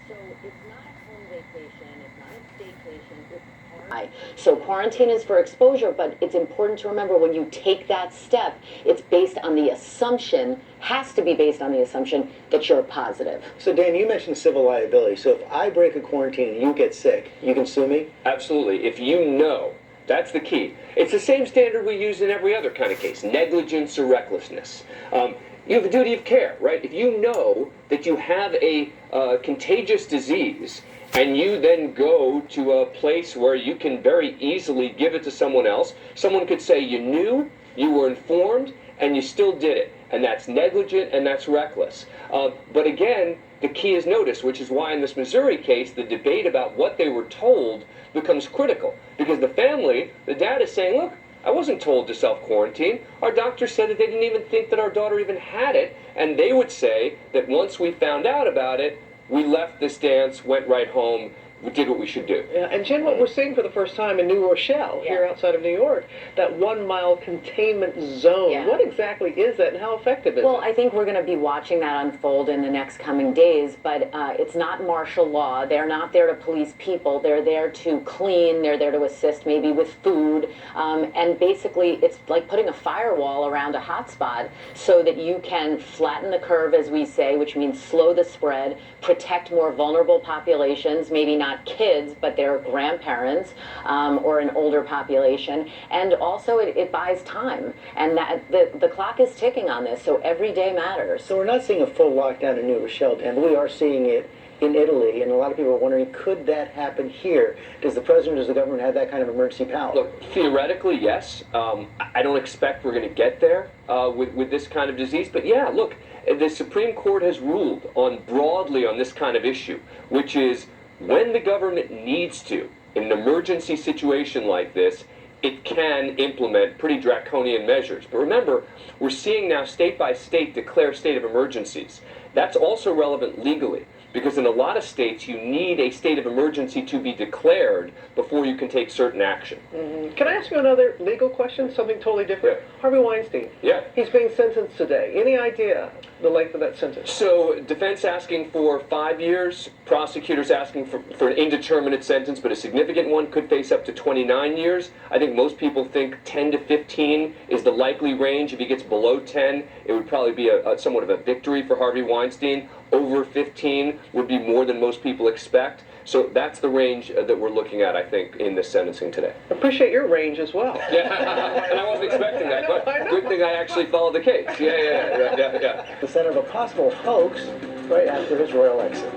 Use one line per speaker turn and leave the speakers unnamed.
So it's not a home vacation, it's not a staycation, it's so quarantine is for exposure, but it's important to remember when you take that step, it's based on the assumption, has to be based on the assumption that you're positive.
So Dan, you mentioned civil liability. So if I break a quarantine and you get sick, you can sue me?
Absolutely. If you know, that's the key. It's the same standard we use in every other kind of case, negligence or recklessness. You have a duty of care, right? If you know that you have a contagious disease and you then go to a place where you can very easily give it to someone else, someone could say you knew, you were informed, and you still did it. And that's negligent and that's reckless. But again, the key is notice, which is why in this Missouri case, the debate about what they were told becomes critical. Because the family, the dad is saying, look, I wasn't told to self-quarantine. Our doctor said that they didn't even think that our daughter even had it. And they would say that once we found out about it, we left this dance, went right home, we did what we should do.
Yeah, and Jen, what we're seeing for the first time in New Rochelle, here outside of New York, that 1 mile containment zone. Yeah. What exactly is that and how effective is it?
Well, I think we're going to be watching that unfold in the next coming days, but it's not martial law. They're not there to police people. They're there to clean. They're there to assist maybe with food. And basically, it's like putting a firewall around a hotspot so that you can flatten the curve, as we say, which means slow the spread, protect more vulnerable populations, maybe not kids, but their grandparents or an older population. And also it buys time. And that the clock is ticking on this, so every day matters.
So we're not seeing a full lockdown in New Rochelle, Dan, but we are seeing it in Italy, and a lot of people are wondering, could that happen here? Does the president, does the government have that kind of emergency power?
Look, theoretically, yes. I don't expect we're going to get there with this kind of disease, but yeah, look, the Supreme Court has ruled on broadly on this kind of issue, which is when the government needs to, in an emergency situation like this, it can implement pretty draconian measures. But remember, we're seeing now state by state declare state of emergencies. That's also relevant legally, because in a lot of states you need a state of emergency to be declared before you can take certain action.
Mm-hmm. Can I ask you another legal question, something totally different?
Yeah.
Harvey Weinstein.
Yeah.
He's being sentenced today. Any idea the length of that sentence?
So defense asking for 5 years, prosecutors asking for an indeterminate sentence, but a significant one, could face up to 29 years. I think most people think 10 to 15 is the likely range. If he gets below 10, it would probably be somewhat of a victory for Harvey Weinstein. Over 15 would be more than most people expect. So that's the range that we're looking at, I think, in this sentencing today.
Appreciate your range as well.
Yeah, and I wasn't expecting that, but good thing I actually followed the case. Yeah.
The center of a possible hoax right after his royal exit.